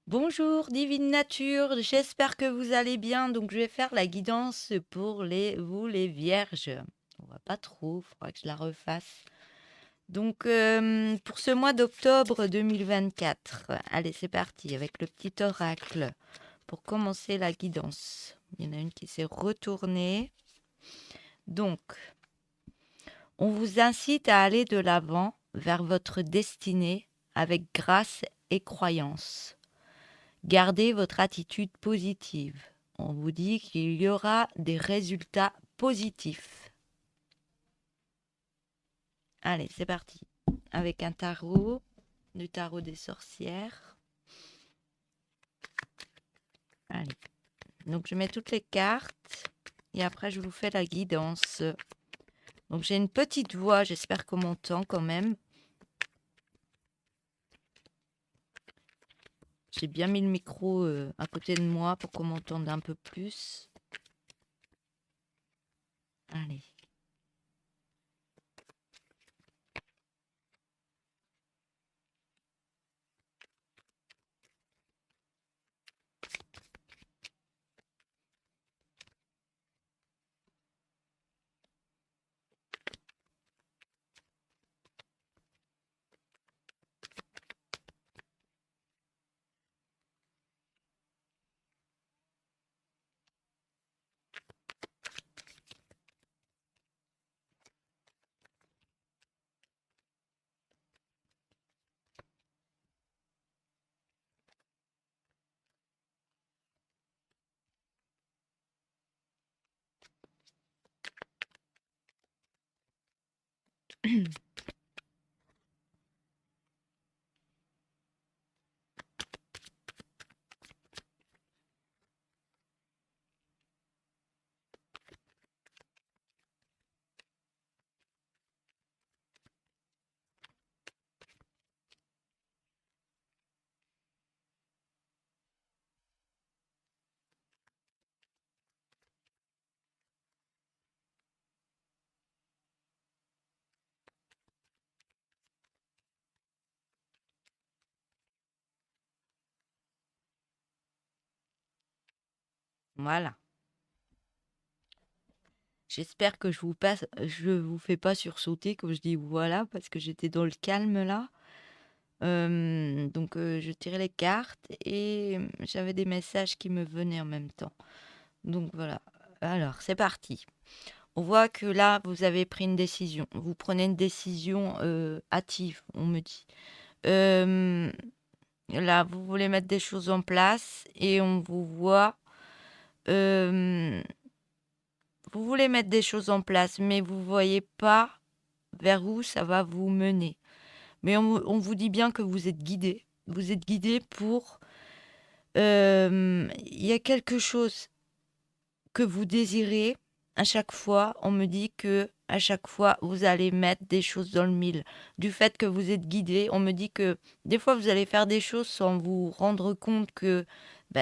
Bonjour Divine Nature, j'espère que vous allez bien. Donc je vais faire la guidance pour les vierges. On va pas trop, faudra que je la refasse. Donc pour ce mois d'octobre 2024, allez c'est parti avec le petit oracle pour commencer la guidance. Il y en a une qui s'est retournée. Donc on vous incite à aller de l'avant vers votre destinée avec grâce et croyance. Gardez votre attitude positive. On vous dit qu'il y aura des résultats positifs. Allez, c'est parti. Avec un tarot, du tarot des sorcières. Allez. Donc je mets toutes les cartes et après je vous fais la guidance. Donc j'ai une petite voix, j'espère qu'on m'entend quand même. J'ai bien mis le micro à côté de moi pour qu'on m'entende un peu plus. Allez. Voilà. J'espère que je vous fais pas sursauter quand je dis voilà, parce que j'étais dans le calme là. Donc je tirais les cartes et j'avais des messages qui me venaient en même temps. Donc voilà. Alors, c'est parti. On voit que là, vous avez pris une décision. Vous prenez une décision hâtive, on me dit. Euh, Là, vous voulez mettre des choses en place et on vous voit. euh, Vous voulez mettre des choses en place, mais vous voyez pas vers où ça va vous mener. Mais on vous dit bien que vous êtes guidé. Vous êtes guidé pour... Il y a quelque chose que vous désirez. À chaque fois, on me dit que à chaque fois, vous allez mettre des choses dans le mille. Du fait que vous êtes guidé, on me dit que des fois, vous allez faire des choses sans vous rendre compte que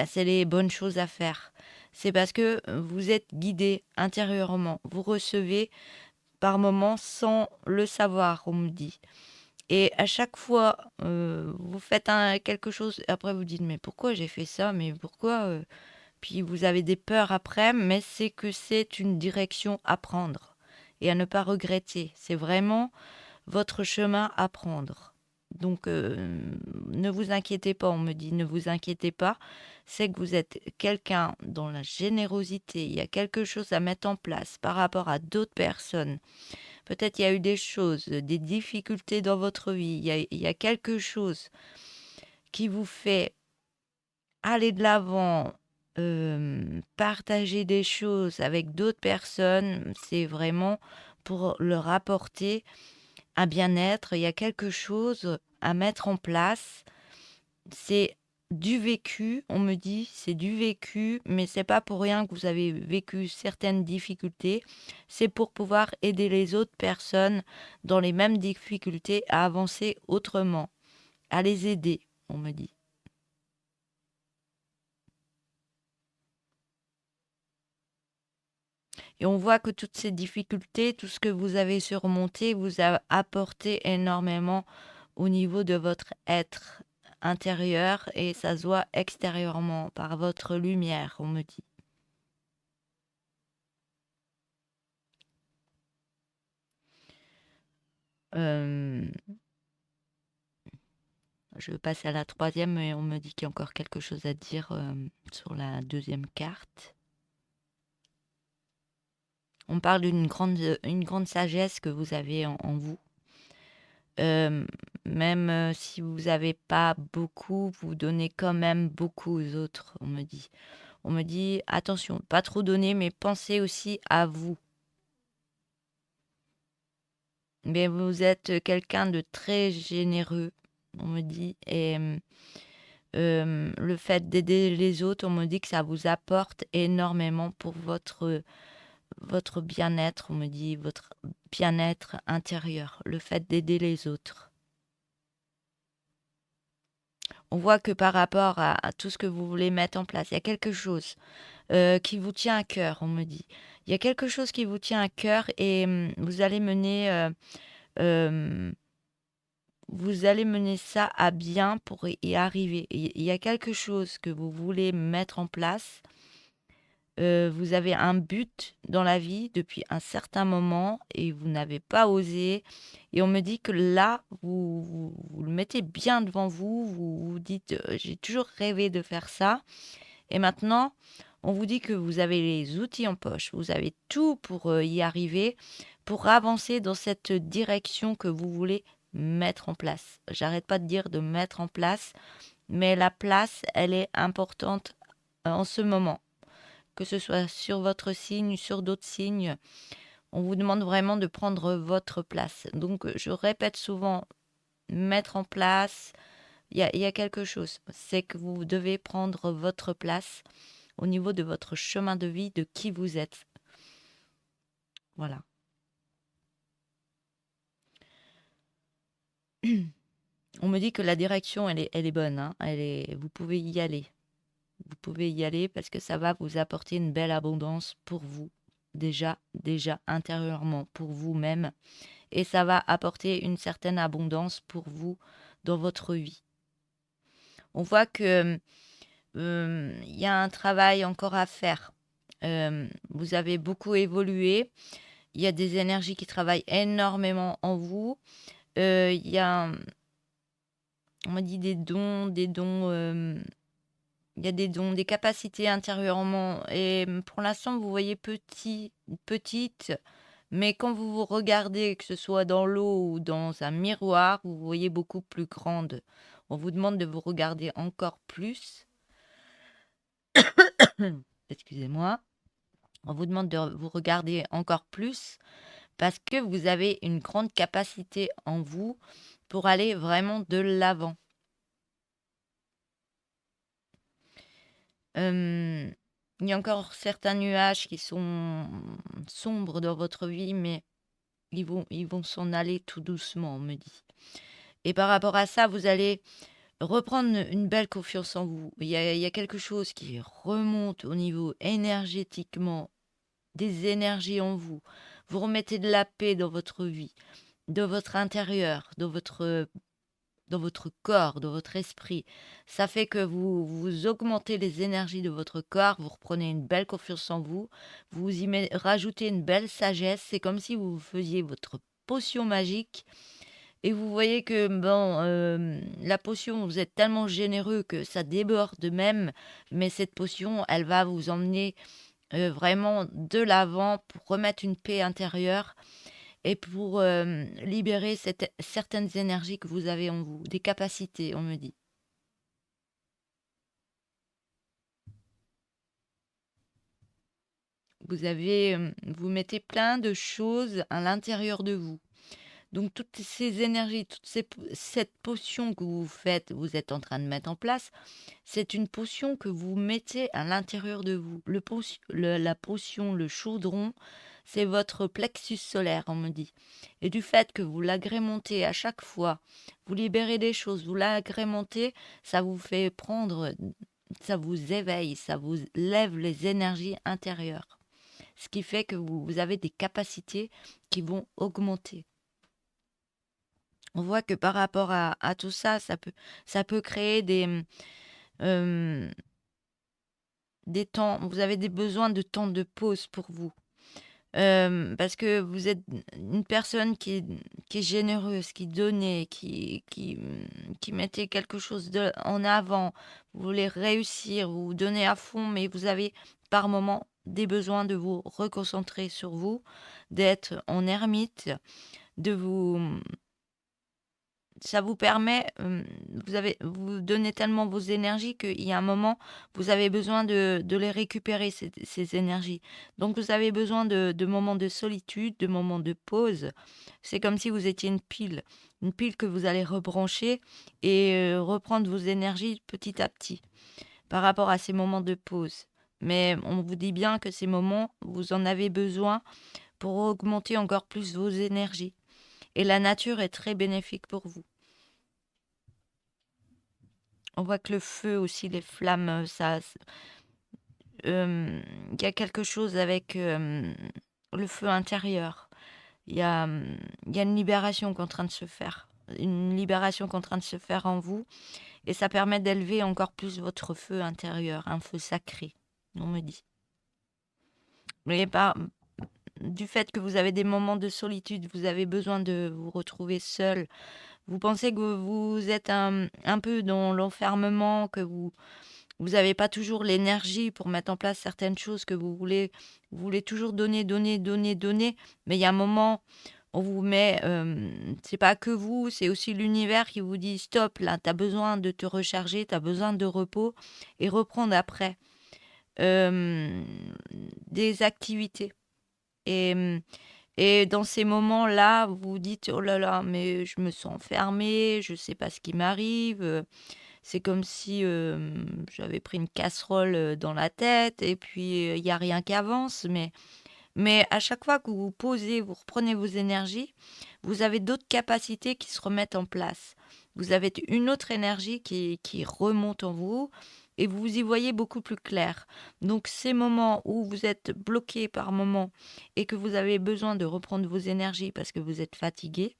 c'est les bonnes choses à faire. C'est parce que vous êtes guidé intérieurement. Vous recevez par moments sans le savoir, on me dit. Et à chaque fois, vous faites quelque chose, après vous dites, mais pourquoi j'ai fait ça? Mais pourquoi Puis vous avez des peurs après, mais c'est que c'est une direction à prendre et à ne pas regretter. C'est vraiment votre chemin à prendre. Donc, ne vous inquiétez pas, on me dit, ne vous inquiétez pas. C'est que vous êtes quelqu'un dans la générosité. Il y a quelque chose à mettre en place par rapport à d'autres personnes. Peut-être il y a eu des choses, des difficultés dans votre vie. Il y a quelque chose qui vous fait aller de l'avant, partager des choses avec d'autres personnes. C'est vraiment pour leur apporter un bien-être. Il y a quelque chose à mettre en place. C'est du vécu, on me dit, c'est du vécu, mais c'est pas pour rien que vous avez vécu certaines difficultés. C'est pour pouvoir aider les autres personnes dans les mêmes difficultés à avancer autrement, à les aider, on me dit. Et on voit que toutes ces difficultés, tout ce que vous avez surmonté, vous a apporté énormément au niveau de votre être. intérieur et ça se voit extérieurement par votre lumière, on me dit. Euh, je passe à la troisième et on me dit qu'il y a encore quelque chose à dire sur la deuxième carte. On parle une grande sagesse que vous avez en vous. Même si vous n'avez pas beaucoup, vous donnez quand même beaucoup aux autres, on me dit. On me dit, attention, pas trop donner, mais pensez aussi à vous. Mais vous êtes quelqu'un de très généreux, on me dit. Et le fait d'aider les autres, on me dit que ça vous apporte énormément pour votre bien-être, on me dit, votre bien-être intérieur, le fait d'aider les autres. On voit que par rapport à tout ce que vous voulez mettre en place, il y a quelque chose qui vous tient à cœur, on me dit. Il y a quelque chose qui vous tient à cœur et euh, vous allez mener ça à bien pour y arriver. Il y a quelque chose que vous voulez mettre en place. Vous avez un but dans la vie depuis un certain moment et vous n'avez pas osé. Et on me dit que là, vous le mettez bien devant vous. Vous vous dites, j'ai toujours rêvé de faire ça. Et maintenant, on vous dit que vous avez les outils en poche. Vous avez tout pour y arriver, pour avancer dans cette direction que vous voulez mettre en place. J'arrête pas de dire de mettre en place, mais la place, elle est importante en ce moment. Que ce soit sur votre signe, sur d'autres signes, on vous demande vraiment de prendre votre place. Donc, je répète souvent, mettre en place, il y a quelque chose. C'est que vous devez prendre votre place au niveau de votre chemin de vie, de qui vous êtes. Voilà. On me dit que la direction, elle est bonne. Hein. Vous pouvez y aller. Vous pouvez y aller parce que ça va vous apporter une belle abondance pour vous. Déjà intérieurement, pour vous-même. Et ça va apporter une certaine abondance pour vous dans votre vie. On voit que il y a un travail encore à faire. Vous avez beaucoup évolué. Il y a des énergies qui travaillent énormément en vous. Il y a, on m'a dit il y a des dons, des capacités intérieurement. Et pour l'instant, vous voyez petite, mais quand vous vous regardez, que ce soit dans l'eau ou dans un miroir, vous voyez beaucoup plus grande. On vous demande de vous regarder encore plus. Excusez-moi. On vous demande de vous regarder encore plus parce que vous avez une grande capacité en vous pour aller vraiment de l'avant. Il y a encore certains nuages qui sont sombres dans votre vie, mais ils vont s'en aller tout doucement, on me dit. Et par rapport à ça, vous allez reprendre une belle confiance en vous. Il y a quelque chose qui remonte au niveau énergétiquement, des énergies en vous. Vous remettez de la paix dans votre vie, dans votre intérieur, dans votre corps, dans votre esprit. Ça fait que vous augmentez les énergies de votre corps, vous reprenez une belle confiance en vous, vous rajoutez une belle sagesse. C'est comme si vous faisiez votre potion magique et vous voyez que bon, la potion, vous êtes tellement généreux que ça déborde même, mais cette potion, elle va vous emmener vraiment de l'avant pour remettre une paix intérieure et pour libérer certaines énergies que vous avez en vous, des capacités, on me dit. Vous mettez plein de choses à l'intérieur de vous. Donc toutes ces énergies, cette potion que vous faites, vous êtes en train de mettre en place, c'est une potion que vous mettez à l'intérieur de vous. La potion, le chaudron, c'est votre plexus solaire, on me dit. Et du fait que vous l'agrémentez à chaque fois, vous libérez des choses, vous l'agrémentez, ça vous fait prendre, ça vous éveille, ça vous lève les énergies intérieures. Ce qui fait que vous avez des capacités qui vont augmenter. On voit que par rapport à tout ça, ça peut créer hem, des temps vous avez des besoins de temps de pause pour vous. Parce que vous êtes une personne qui est généreuse, qui donnait, qui mettait quelque chose en avant. Vous voulez réussir, vous vous donnez à fond, mais vous avez par moment des besoins de vous reconcentrer sur vous, d'être en ermite, de vous ça vous permet, vous donnez tellement vos énergies qu'il y a un moment, vous avez besoin de les récupérer ces énergies. Donc vous avez besoin de moments de solitude, de moments de pause. C'est comme si vous étiez une pile que vous allez rebrancher et reprendre vos énergies petit à petit par rapport à ces moments de pause. Mais on vous dit bien que ces moments, vous en avez besoin pour augmenter encore plus vos énergies et la nature est très bénéfique pour vous. On voit que le feu aussi, les flammes, il y a quelque chose avec, le feu intérieur. Il y a, il y a une libération qui est en train de se faire. Une libération qui est en train de se faire en vous et ça permet d'élever encore plus votre feu intérieur, un feu sacré, on me dit. Mais du fait que vous avez des moments de solitude, vous avez besoin de vous retrouver seul, vous pensez que vous êtes un peu dans l'enfermement, que vous avez pas toujours l'énergie pour mettre en place certaines choses que vous voulez toujours donner, donner, donner, donner, mais il y a un moment, on vous met, c'est pas que vous, c'est aussi l'univers qui vous dit: «Stop, là, tu as besoin de te recharger, tu as besoin de repos» et reprendre après, hem, des activités et et dans ces moments-là, vous vous dites: «Oh là là, mais je me sens enfermée, je sais pas ce qui m'arrive, c'est comme si, j'avais pris une casserole, dans la tête et puis, il y a rien qui avance. Mais à chaque fois que vous vous posez, vous reprenez vos énergies, vous avez d'autres capacités qui se remettent en place. Vous avez une autre énergie qui remonte en vous et vous y voyez beaucoup plus clair. Donc ces moments où vous êtes bloqué par moments et que vous avez besoin de reprendre vos énergies parce que vous êtes fatigué,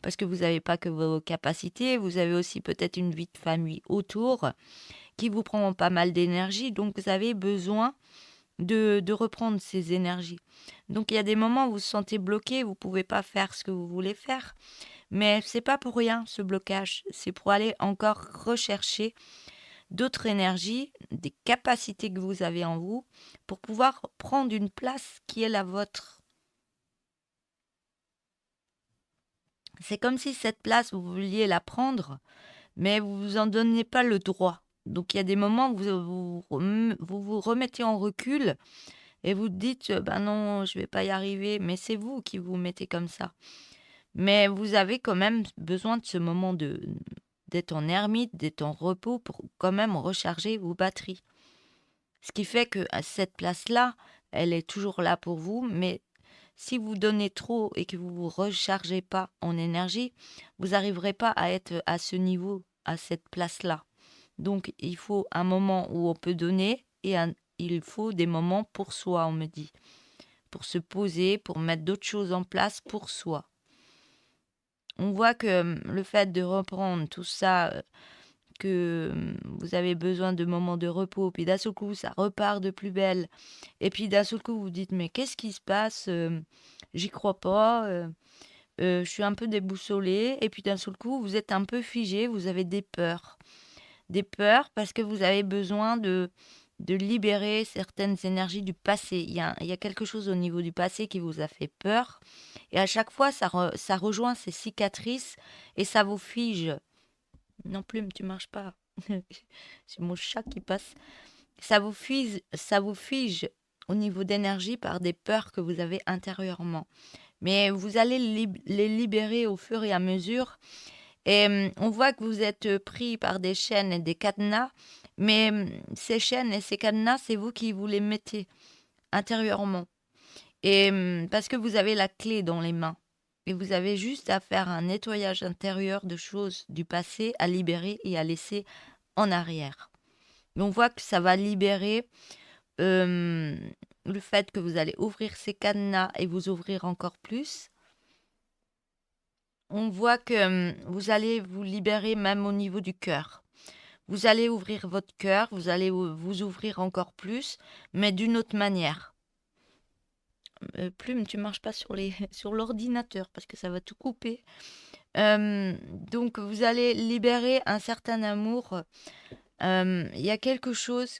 parce que vous n'avez pas que vos capacités, vous avez aussi peut-être une vie de famille autour qui vous prend pas mal d'énergie, donc vous avez besoin de reprendre ces énergies. Donc il y a des moments où vous vous sentez bloqué, vous ne pouvez pas faire ce que vous voulez faire, mais c'est pas pour rien ce blocage, c'est pour aller encore rechercher d'autres énergies, des capacités que vous avez en vous, pour pouvoir prendre une place qui est la vôtre. C'est comme si cette place, vous vouliez la prendre, mais vous vous en donnez pas le droit. Donc il y a des moments où vous remettez en recul et vous dites, «Ben non, je vais pas y arriver», mais c'est vous qui vous mettez comme ça. Mais vous avez quand même besoin de ce moment d'être en ermite, d'être en repos pour quand même recharger vos batteries. Ce qui fait que à cette place-là, elle est toujours là pour vous, mais si vous donnez trop et que vous vous rechargez pas en énergie, vous n'arriverez pas à être à ce niveau, à cette place-là. Donc, il faut un moment où on peut donner et il faut des moments pour soi, on me dit. Pour se poser, pour mettre d'autres choses en place pour soi. On voit que le fait de reprendre tout ça, que vous avez besoin de moments de repos, puis d'un seul coup, ça repart de plus belle. Et puis d'un seul coup, vous dites, mais qu'est-ce qui se passe? J'y crois pas. Je suis un peu déboussolée. Et puis d'un seul coup, vous êtes un peu figé, vous avez des peurs. Des peurs parce que vous avez besoin de libérer certaines énergies du passé. Il y a quelque chose au niveau du passé qui vous a fait peur. Et à chaque fois, ça rejoint ces cicatrices et ça vous fige. Non, Plume, tu marches pas. C'est mon chat qui passe. Ça vous fige au niveau d'énergie par des peurs que vous avez intérieurement. Mais vous allez les libérer au fur et à mesure et on voit que vous êtes pris par des chaînes et des cadenas, mais ces chaînes et ces cadenas, c'est vous qui vous les mettez intérieurement. Et parce que vous avez la clé dans les mains. Et vous avez juste à faire un nettoyage intérieur de choses du passé à libérer et à laisser en arrière. Et on voit que ça va libérer euh, le fait que vous allez ouvrir ces cadenas et vous ouvrir encore plus. on voit que vous allez vous libérer même au niveau du cœur. Vous allez ouvrir votre cœur, vous allez vous ouvrir encore plus, mais d'une autre manière. Plume, tu marches pas sur sur l'ordinateur parce que ça va tout couper. Donc vous allez libérer un certain amour. Il y a quelque chose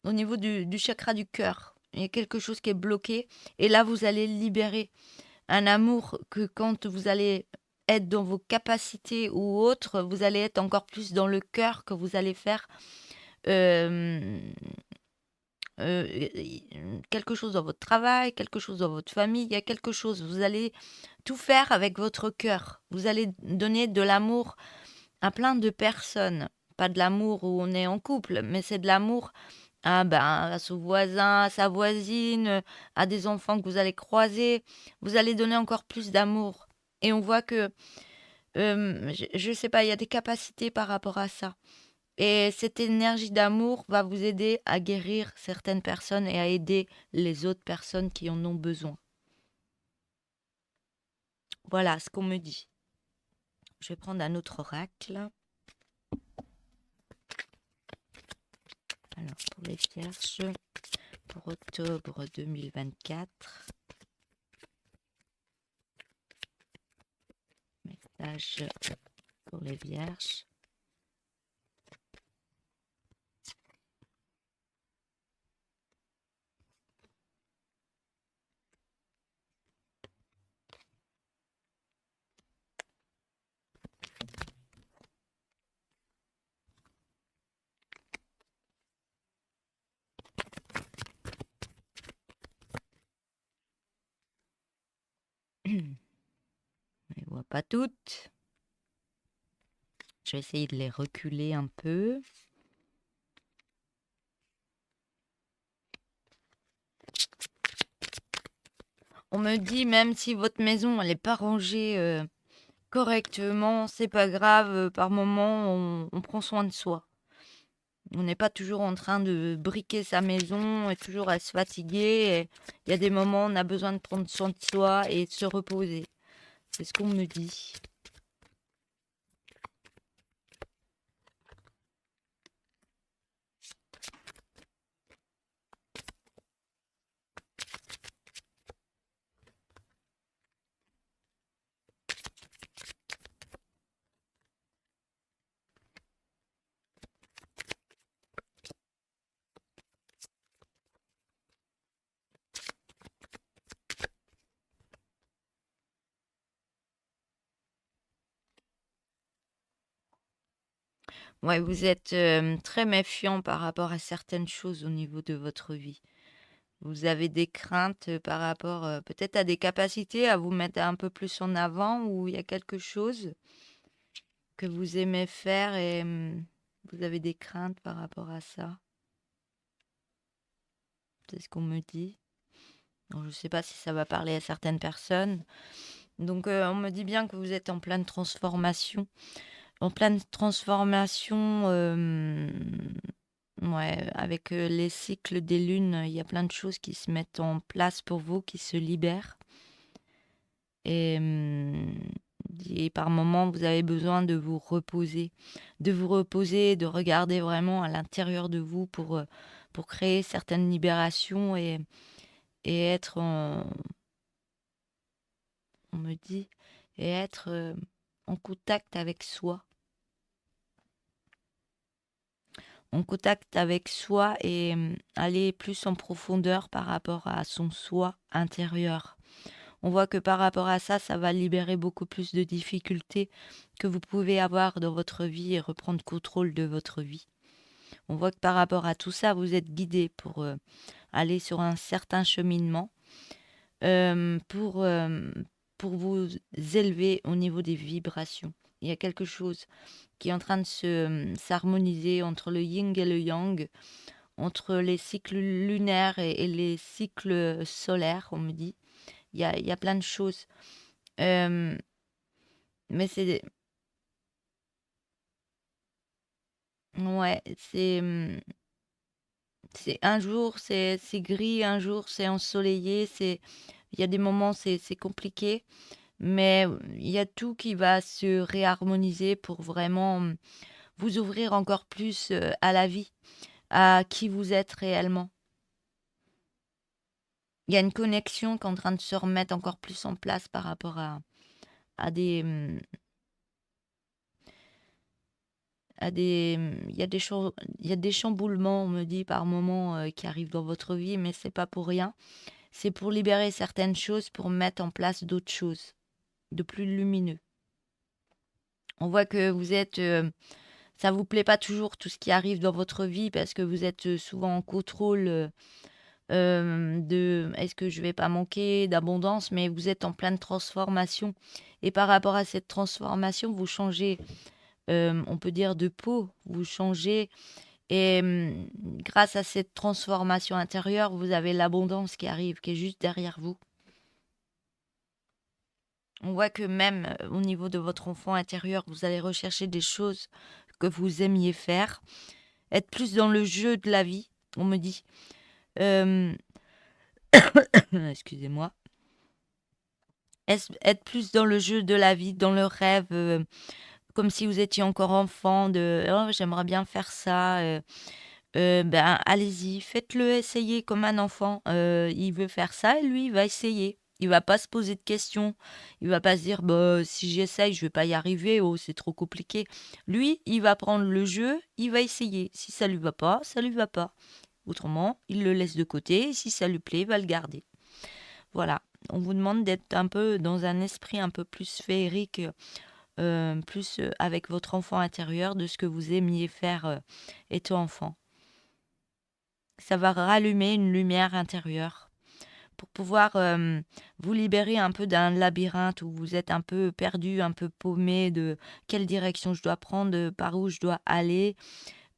au niveau du chakra du cœur. Il y a quelque chose qui est bloqué. Et là, vous allez libérer un amour que quand vous allez être dans vos capacités ou autres, vous allez être encore plus dans le cœur que vous allez faire euh, quelque chose dans votre travail, quelque chose dans votre famille. Il y a quelque chose. Vous allez tout faire avec votre cœur. Vous allez donner de l'amour à plein de personnes. Pas de l'amour où on est en couple, mais c'est de l'amour à son voisin, à sa voisine, à des enfants que vous allez croiser. Vous allez donner encore plus d'amour. Et on voit que, je sais pas, il y a des capacités par rapport à ça. Et cette énergie d'amour va vous aider à guérir certaines personnes et à aider les autres personnes qui en ont besoin. Voilà ce qu'on me dit. Je vais prendre un autre oracle. Alors, pour les vierges, pour octobre 2024, message pour les vierges. Je ne les vois pas toutes. Je vais essayer de les reculer un peu. On me dit même si votre maison elle n'est pas rangée correctement, c'est pas grave. Par moment, on prend soin de soi. On n'est pas toujours en train de briquer sa maison et toujours à se fatiguer. Il y a des moments où on a besoin de prendre soin de soi et de se reposer. C'est ce qu'on me dit. Ouais, vous êtes très méfiant par rapport à certaines choses au niveau de votre vie. Vous avez des craintes par rapport peut-être à des capacités à vous mettre un peu plus en avant ou il y a quelque chose que vous aimez faire et vous avez des craintes par rapport à ça. C'est ce qu'on me dit. Donc, je ne sais pas si ça va parler à certaines personnes. Donc, on me dit bien que vous êtes en pleine transformation. En pleine transformation, ouais, avec les cycles des lunes, il y a plein de choses qui se mettent en place pour vous, qui se libèrent. Et par moments, vous avez besoin de vous reposer, de regarder vraiment à l'intérieur de vous pour créer certaines libérations et être on me dit, et être en contact avec soi. En contact avec soi et aller plus en profondeur par rapport à son soi intérieur. On voit que par rapport à ça, ça va libérer beaucoup plus de difficultés que vous pouvez avoir dans votre vie et reprendre contrôle de votre vie. On voit que par rapport à tout ça, vous êtes guidé pour aller sur un certain cheminement, euh, pour, euh, pour vous élever au niveau des vibrations. Il y a quelque chose qui est en train de s'harmoniser entre le yin et le yang, entre les cycles lunaires et les cycles solaires, on me dit. Il y a plein de choses. Euh, mais c'est... Ouais, c'est un jour c'est gris, un jour c'est ensoleillé, il y a des moments c'est compliqué, Mais il y a tout qui va se réharmoniser pour vraiment vous ouvrir encore plus à la vie, à qui vous êtes réellement. Il y a une connexion qui est en train de se remettre encore plus en place par rapport à des, il y a il y a des chamboulements, on me dit par moments, qui arrivent dans votre vie, mais c'est pas pour rien. C'est pour libérer certaines choses, pour mettre en place d'autres choses, de plus lumineux. On voit que vous êtes, ça vous plaît pas toujours tout ce qui arrive dans votre vie parce que vous êtes souvent en contrôle de est-ce que je vais pas manquer d'abondance, mais vous êtes en pleine transformation. Et par rapport à cette transformation, vous changez, on peut dire, de peau, vous changez. Et grâce à cette transformation intérieure, vous avez l'abondance qui arrive, qui est juste derrière vous. On voit que même au niveau de votre enfant intérieur, vous allez rechercher des choses que vous aimiez faire, être plus dans le jeu de la vie, on me dit. Euh, excusez-moi. Être plus dans le jeu de la vie, dans le rêve, comme si vous étiez encore enfant, de oh, j'aimerais bien faire ça. Ben, allez-y, faites-le, essayez comme un enfant. Il veut faire ça et lui, il va essayer. Il va pas se poser de questions. Il va pas se dire, bah, si j'essaye, je vais pas y arriver. Oh, c'est trop compliqué. Lui, il va prendre le jeu, il va essayer. Si ça lui va pas, ça lui va pas. Autrement, il le laisse de côté. Et si ça lui plaît, il va le garder. Voilà. On vous demande d'être un peu dans un esprit un peu plus féerique, plus avec votre enfant intérieur, de ce que vous aimiez faire étant enfant. Ça va rallumer une lumière intérieure pour pouvoir vous libérer un peu d'un labyrinthe où vous êtes un peu perdu, un peu paumé de quelle direction je dois prendre, par où je dois aller,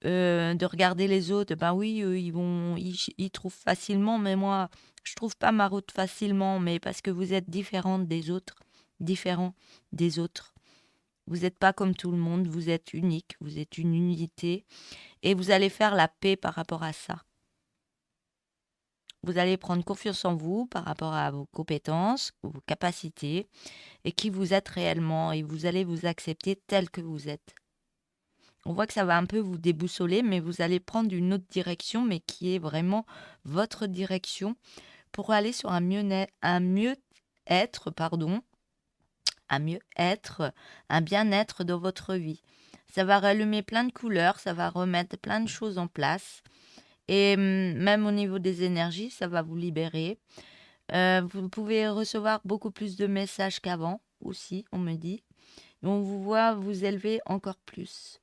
de regarder les autres. Ben oui, eux, ils trouvent facilement, mais moi, je trouve pas ma route facilement, mais parce que vous êtes différente des autres, différent des autres. Vous n'êtes pas comme tout le monde, vous êtes unique, vous êtes une unité, et vous allez faire la paix par rapport à ça. Vous allez prendre confiance en vous par rapport à vos compétences, vos capacités et qui vous êtes réellement et vous allez vous accepter tel que vous êtes. On voit que ça va un peu vous déboussoler, mais vous allez prendre une autre direction, mais qui est vraiment votre direction pour aller sur un mieux-être, pardon, un mieux-être, un bien-être dans votre vie. Ça va rallumer plein de couleurs, ça va remettre plein de choses en place. Et même au niveau des énergies, ça va vous libérer. Vous pouvez recevoir beaucoup plus de messages qu'avant aussi, on me dit. On vous voit vous élever encore plus.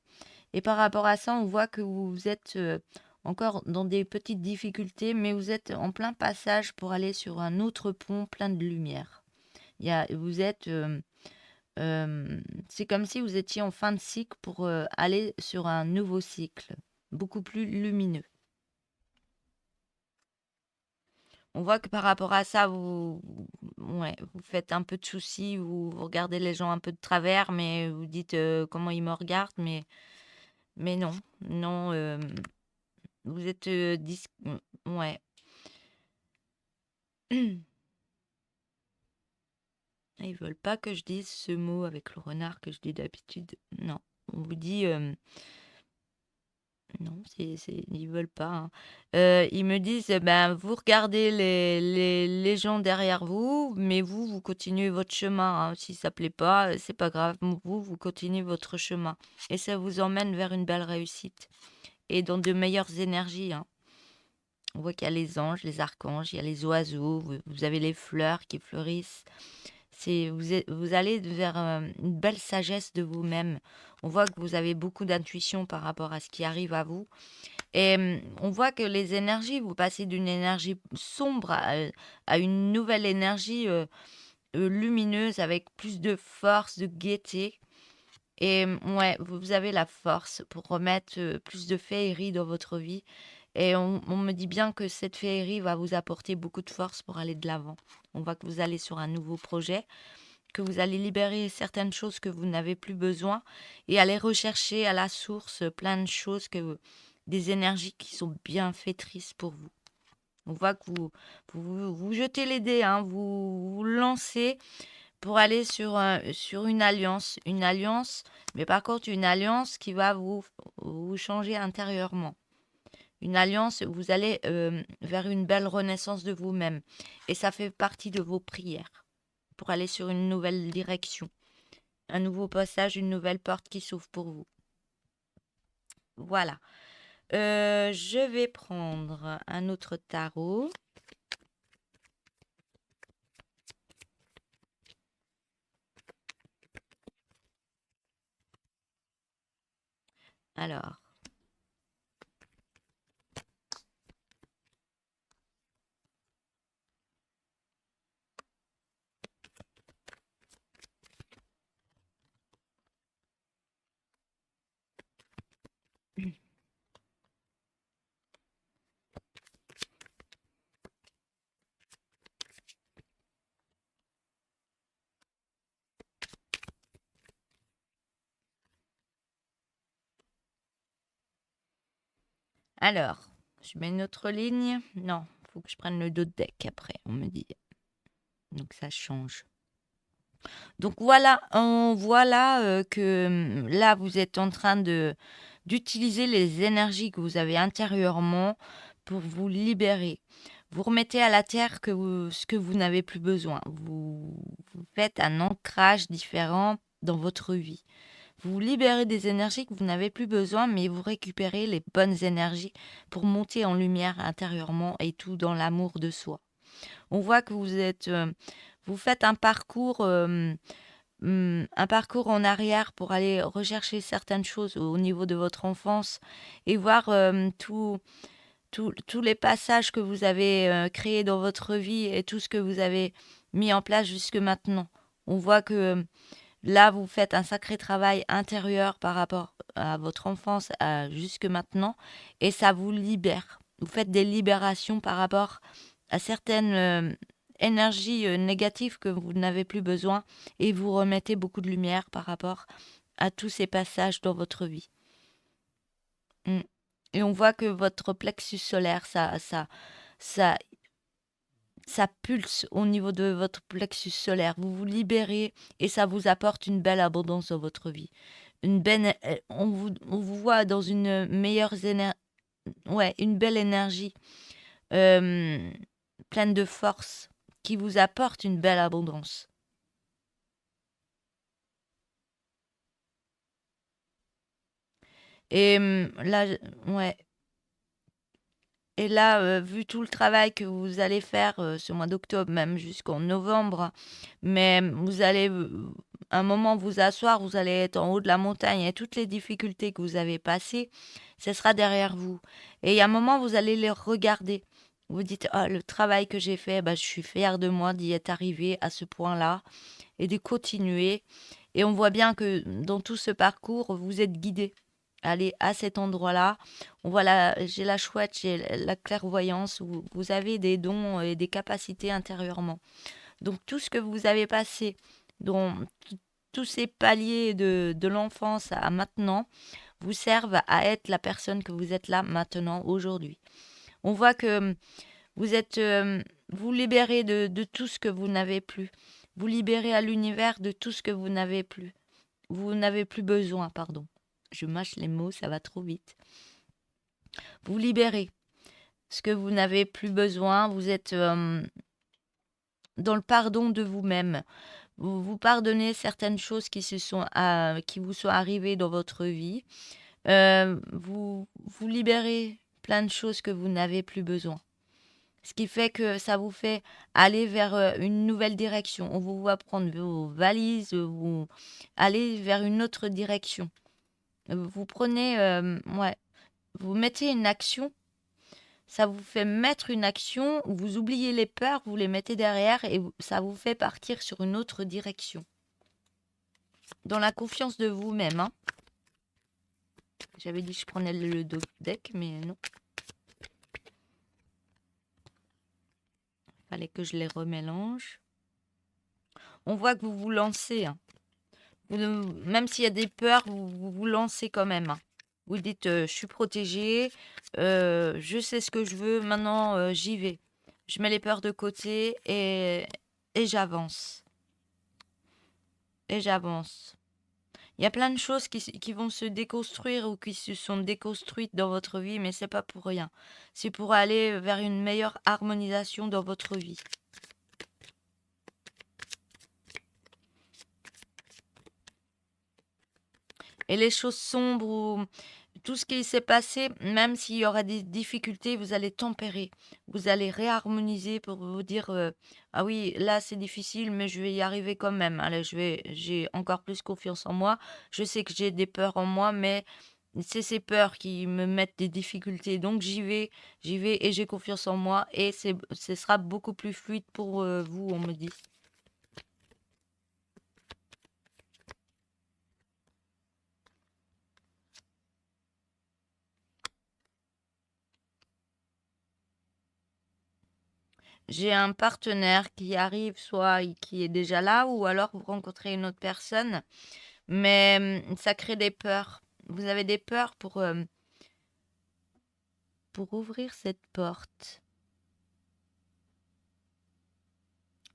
Et par rapport à ça, on voit que vous êtes encore dans des petites difficultés, mais vous êtes en plein passage pour aller sur un autre pont plein de lumière. Vous êtes, c'est comme si vous étiez en fin de cycle pour aller sur un nouveau cycle, beaucoup plus lumineux. On voit que par rapport à ça, ouais, vous faites un peu de soucis, vous regardez les gens un peu de travers, mais vous dites comment ils me regardent, mais non, non, vous êtes ouais. Ils veulent pas que je dise ce mot avec le renard que je dis d'habitude. Non, on vous dit non, ils veulent pas, hein. Ils me disent, ben, vous regardez les gens derrière vous, mais vous continuez votre chemin, hein. Si ça plaît pas, c'est pas grave. Vous continuez votre chemin. Et ça vous emmène vers une belle réussite et dans de meilleures énergies, hein. On voit qu'il y a les anges, les archanges, il y a les oiseaux, vous avez les fleurs qui fleurissent. Vous allez vers une belle sagesse de vous-même. On voit que vous avez beaucoup d'intuition par rapport à ce qui arrive à vous. Et on voit que les énergies, vous passez d'une énergie sombre à une nouvelle énergie lumineuse avec plus de force, de gaieté. Et ouais, vous avez la force pour remettre plus de féerie dans votre vie. Et on me dit bien que cette féerie va vous apporter beaucoup de force pour aller de l'avant. On voit que vous allez sur un nouveau projet, que vous allez libérer certaines choses que vous n'avez plus besoin et aller rechercher à la source plein de choses, des énergies qui sont bienfaitrices pour vous. On voit que vous jetez les dés, hein, vous lancez, pour aller sur une alliance, mais par contre une alliance qui va vous changer intérieurement. Une alliance, vous allez vers une belle renaissance de vous-même. Et ça fait partie de vos prières pour aller sur une nouvelle direction, un nouveau passage, une nouvelle porte qui s'ouvre pour vous. Voilà. Je vais prendre un autre tarot. Alors, je mets une autre ligne. Non, il faut que je prenne le dos de deck après, on me dit. Donc ça change. Donc voilà, on voit là que là, vous êtes en train d'utiliser les énergies que vous avez intérieurement pour vous libérer. Vous remettez à la terre ce que vous n'avez plus besoin. Vous faites un ancrage différent dans votre vie. Vous vous libérez des énergies que vous n'avez plus besoin, mais vous récupérez les bonnes énergies pour monter en lumière intérieurement et tout dans l'amour de soi. On voit que vous faites un parcours en arrière pour aller rechercher certaines choses au niveau de votre enfance et voir tous les passages que vous avez créés dans votre vie et tout ce que vous avez mis en place jusque maintenant. On voit que là, vous faites un sacré travail intérieur par rapport à votre enfance jusque maintenant et ça vous libère. Vous faites des libérations par rapport à certaines énergies négatives que vous n'avez plus besoin et vous remettez beaucoup de lumière par rapport à tous ces passages dans votre vie. Mm. Et on voit que votre plexus solaire, ça, ça pulse au niveau de votre plexus solaire. Vous vous libérez et ça vous apporte une belle abondance dans votre vie. On vous voit dans une belle énergie, euh, pleine de force, qui vous apporte une belle abondance. Et là, ouais. Et là, vu tout le travail que vous allez faire ce mois d'octobre, même jusqu'en novembre, mais vous allez un moment vous asseoir, vous allez être en haut de la montagne et toutes les difficultés que vous avez passées, ce sera derrière vous. Et il y a un moment, vous allez les regarder. Vous dites, ah, le travail que j'ai fait, bah, je suis fière de moi d'y être arrivée à ce point-là et de continuer. Et on voit bien que dans tout ce parcours, vous êtes guidé. Allez à cet endroit-là. J'ai la chouette, j'ai la clairvoyance. Vous avez des dons et des capacités intérieurement. Donc tout ce que vous avez passé, dont tous ces paliers de l'enfance à maintenant, vous servent à être la personne que vous êtes là maintenant, aujourd'hui. On voit que vous libérez de tout ce que vous n'avez plus. Vous libérez à l'univers de tout ce que vous n'avez plus. Vous n'avez plus besoin, pardon. Je mâche les mots, ça va trop vite. Vous libérez ce que vous n'avez plus besoin. Vous êtes dans le pardon de vous-même. Vous pardonnez certaines choses qui vous sont arrivées dans votre vie. Vous libérez plein de choses que vous n'avez plus besoin. Ce qui fait que ça vous fait aller vers une nouvelle direction. On vous voit prendre vos valises, vous aller vers une autre direction. Vous prenez, vous mettez une action, ça vous fait mettre une action, vous oubliez les peurs, vous les mettez derrière et ça vous fait partir sur une autre direction. Dans la confiance de vous-même. Hein. J'avais dit que je prenais le deck, mais non. Fallait que je les remélange. On voit que vous vous lancez. Hein. Même s'il y a des peurs, vous vous lancez quand même. Hein. Vous dites, je suis protégée, je sais ce que je veux, maintenant j'y vais. Je mets les peurs de côté et j'avance. et j'avance. Il y a plein de choses qui vont se déconstruire ou qui se sont déconstruites dans votre vie, mais c'est pas pour rien. C'est pour aller vers une meilleure harmonisation dans votre vie. Et les choses sombres ou tout ce qui s'est passé, même s'il y aura des difficultés, vous allez tempérer. Vous allez réharmoniser pour vous dire ah oui, là c'est difficile, mais je vais y arriver quand même. Allez, j'ai encore plus confiance en moi. Je sais que j'ai des peurs en moi, mais c'est ces peurs qui me mettent des difficultés. Donc j'y vais et j'ai confiance en moi et ce sera beaucoup plus fluide pour vous, on me dit. J'ai un partenaire qui arrive, soit qui est déjà là, ou alors vous rencontrez une autre personne, mais ça crée des peurs. Vous avez des peurs pour ouvrir cette porte.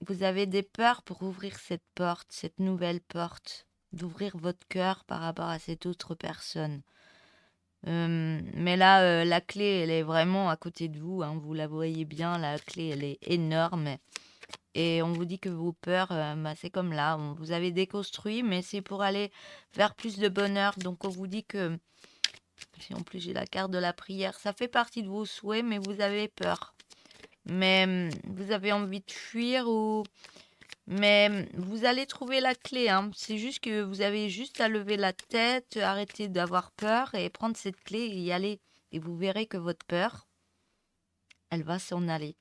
Vous avez des peurs pour ouvrir cette porte, cette nouvelle porte, d'ouvrir votre cœur par rapport à cette autre personne. Mais là, la clé, elle est vraiment à côté de vous, hein, vous la voyez bien, la clé, elle est énorme. Et on vous dit que vos peurs, bah, c'est comme là, vous avez déconstruit, mais c'est pour aller vers plus de bonheur. Donc on vous dit que, si en plus j'ai la carte de la prière, ça fait partie de vos souhaits, mais vous avez peur. Mais vous avez envie de fuir ou... Mais vous allez trouver la clé, hein. C'est juste que vous avez juste à lever la tête, arrêter d'avoir peur et prendre cette clé et y aller. Et vous verrez que votre peur, elle va s'en aller.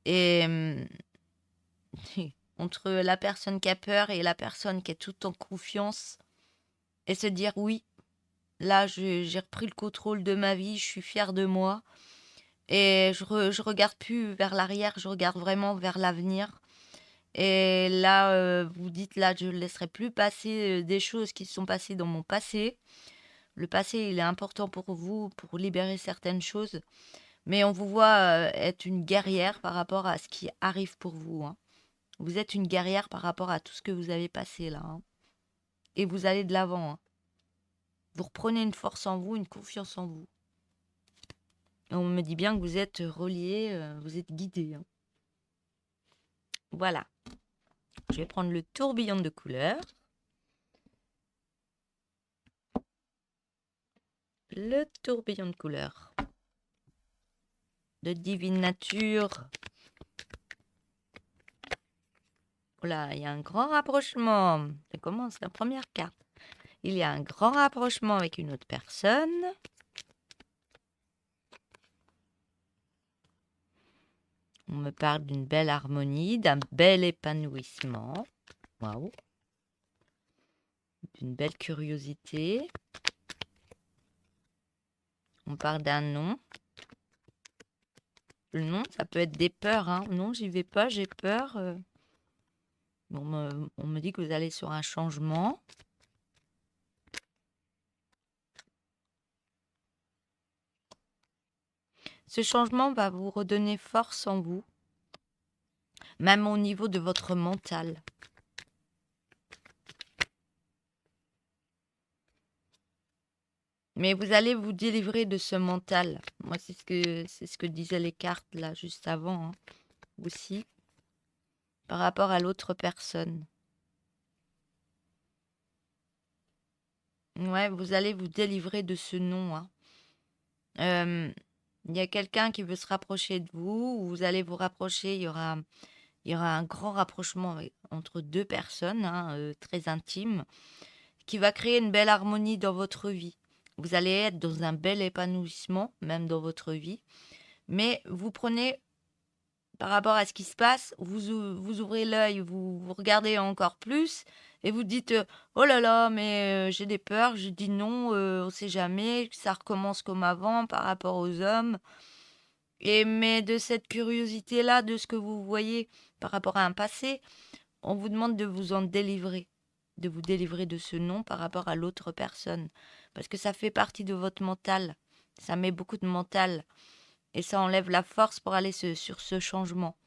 Et entre la personne qui a peur et la personne qui est toute en confiance et se dire oui, là j'ai repris le contrôle de ma vie, je suis fière de moi et je regarde plus vers l'arrière, je regarde vraiment vers l'avenir. Et là, vous dites là, je ne laisserai plus passer des choses qui se sont passées dans mon passé. Le passé, il est important pour vous, pour libérer certaines choses. Mais on vous voit être une guerrière par rapport à ce qui arrive pour vous, hein. Vous êtes une guerrière par rapport à tout ce que vous avez passé là, hein. Et vous allez de l'avant, hein. Vous reprenez une force en vous, une confiance en vous. Et on me dit bien que vous êtes relié, vous êtes guidé, hein. Voilà. Je vais prendre le tourbillon de couleurs. Le tourbillon de couleurs. De divine nature. Oh là, il y a un grand rapprochement. Ça commence la première carte. Il y a un grand rapprochement avec une autre personne. On me parle d'une belle harmonie, d'un bel épanouissement. Waouh. D'une belle curiosité. On parle d'un nom. Le nom, ça peut être des peurs, hein. Non, j'y vais pas, j'ai peur. On me dit que vous allez sur un changement. Ce changement va vous redonner force en vous, même au niveau de votre mental. Mais vous allez vous délivrer de ce mental. Moi, c'est ce que disaient les cartes là juste avant, hein, aussi, par rapport à l'autre personne. Ouais, vous allez vous délivrer de ce nom, hein. Il y a quelqu'un qui veut se rapprocher de vous, ou vous allez vous rapprocher, il y aura un grand rapprochement entre deux personnes, hein, très intimes, qui va créer une belle harmonie dans votre vie. Vous allez être dans un bel épanouissement, même dans votre vie, mais vous prenez, par rapport à ce qui se passe, vous ouvrez l'œil, vous regardez encore plus, et vous dites oh là là, mais j'ai des peurs, je dis non, on sait jamais, ça recommence comme avant par rapport aux hommes. Et mais de cette curiosité-là, de ce que vous voyez par rapport à un passé, on vous demande de vous en délivrer, de vous délivrer de ce non par rapport à l'autre personne. Parce que ça fait partie de votre mental. Ça met beaucoup de mental. Et ça enlève la force pour aller sur ce changement.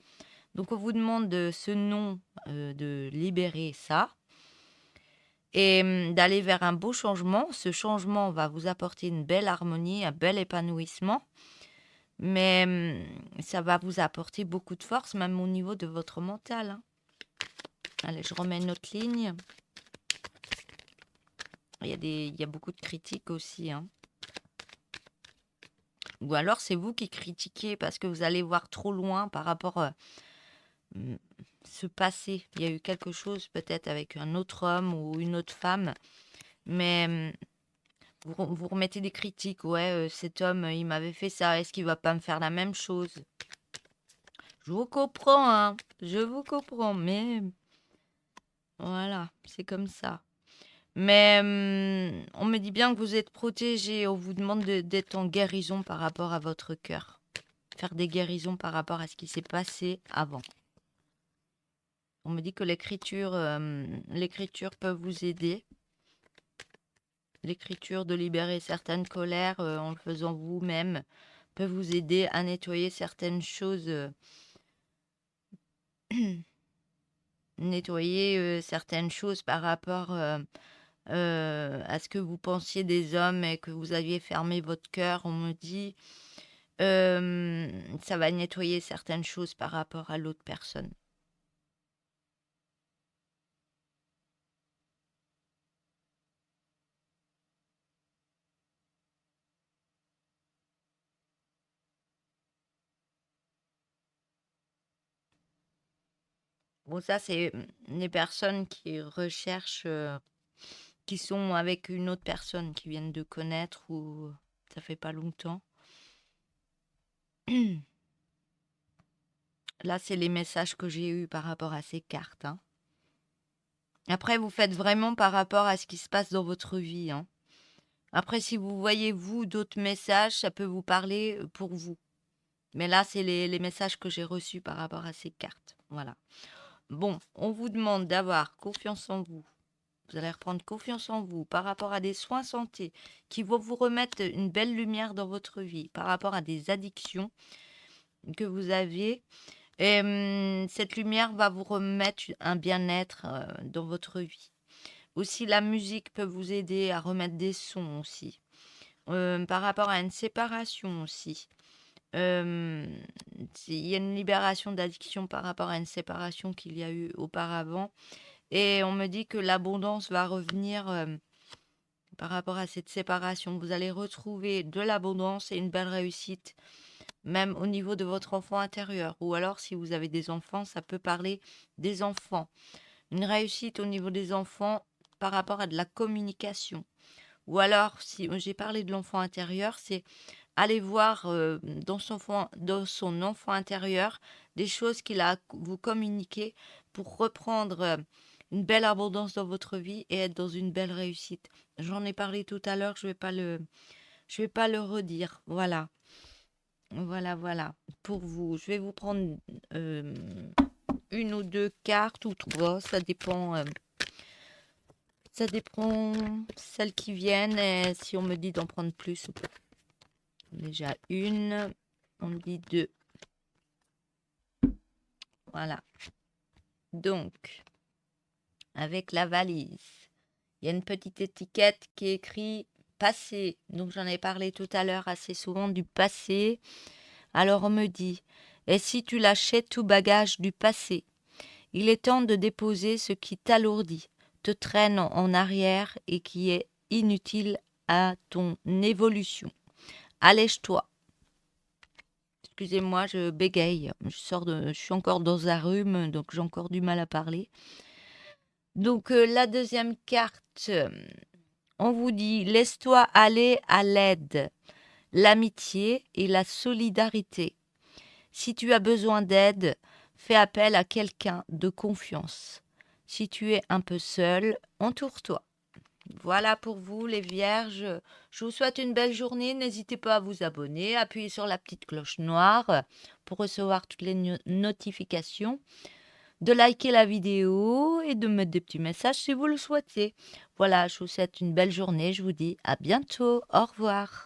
Donc on vous demande ce non, de libérer ça et d'aller vers un beau changement. Ce changement va vous apporter une belle harmonie, un bel épanouissement, mais ça va vous apporter beaucoup de force, même au niveau de votre mental, hein. Allez, je remets une autre ligne. Il y a beaucoup de critiques aussi, hein. Ou alors c'est vous qui critiquez parce que vous allez voir trop loin par rapport ce passé. Il y a eu quelque chose peut-être avec un autre homme ou une autre femme, mais vous remettez des critiques. Ouais, cet homme, il m'avait fait ça. Est-ce qu'il va pas me faire la même chose? Je vous comprends, hein. Je vous comprends, mais voilà, c'est comme ça. Mais on me dit bien que vous êtes protégé. On vous demande d'être en guérison par rapport à votre cœur. Faire des guérisons par rapport à ce qui s'est passé avant. On me dit que l'écriture peut vous aider. L'écriture de libérer certaines colères en le faisant vous-même peut vous aider à nettoyer certaines choses. Nettoyer certaines choses par rapport à ce que vous pensiez des hommes et que vous aviez fermé votre cœur. On me dit ça va nettoyer certaines choses par rapport à l'autre personne. Bon, ça, c'est les personnes qui recherchent, qui sont avec une autre personne, qui viennent de connaître ou ça fait pas longtemps. Là, c'est les messages que j'ai eus par rapport à ces cartes, hein. Après, vous faites vraiment par rapport à ce qui se passe dans votre vie, hein. Après, si vous voyez, vous, d'autres messages, ça peut vous parler pour vous. Mais là, c'est les messages que j'ai reçus par rapport à ces cartes. Voilà. Bon, on vous demande d'avoir confiance en vous. Vous allez reprendre confiance en vous par rapport à des soins santé qui vont vous remettre une belle lumière dans votre vie, par rapport à des addictions que vous aviez. Et cette lumière va vous remettre un bien-être dans votre vie. Aussi, la musique peut vous aider à remettre des sons aussi. Par rapport à une séparation aussi. Il y a une libération d'addiction par rapport à une séparation qu'il y a eu auparavant. Et on me dit que l'abondance va revenir par rapport à cette séparation. Vous allez retrouver de l'abondance et une belle réussite, même au niveau de votre enfant intérieur. Ou alors, si vous avez des enfants, ça peut parler des enfants. Une réussite au niveau des enfants par rapport à de la communication. Ou alors, si j'ai parlé de l'enfant intérieur, c'est aller voir dans son enfant intérieur des choses qu'il a à vous communiquer pour reprendre une belle abondance dans votre vie et être dans une belle réussite. J'en ai parlé tout à l'heure, je vais pas le redire. Voilà, voilà. Pour vous, je vais vous prendre une ou deux cartes ou trois, ça dépend. Ça dépend celles qui viennent et si on me dit d'en prendre plus ou pas. Déjà une, on me dit deux. Voilà. Donc, avec la valise, il y a une petite étiquette qui est écrit passé. Donc, j'en ai parlé tout à l'heure assez souvent du passé. Alors, on me dit, et si tu lâchais tout bagage du passé? Il est temps de déposer ce qui t'alourdit, te traîne en arrière et qui est inutile à ton évolution. Allège-toi. Excusez-moi, je bégaye. Je suis encore dans un rhume, donc j'ai encore du mal à parler. Donc la deuxième carte, on vous dit laisse-toi aller à l'aide, l'amitié et la solidarité. Si tu as besoin d'aide, fais appel à quelqu'un de confiance. Si tu es un peu seul, entoure-toi. Voilà pour vous les vierges. Je vous souhaite une belle journée. N'hésitez pas à vous abonner, appuyez sur la petite cloche noire pour recevoir toutes les notifications, de liker la vidéo et de mettre des petits messages si vous le souhaitez. Voilà, je vous souhaite une belle journée. Je vous dis à bientôt. Au revoir.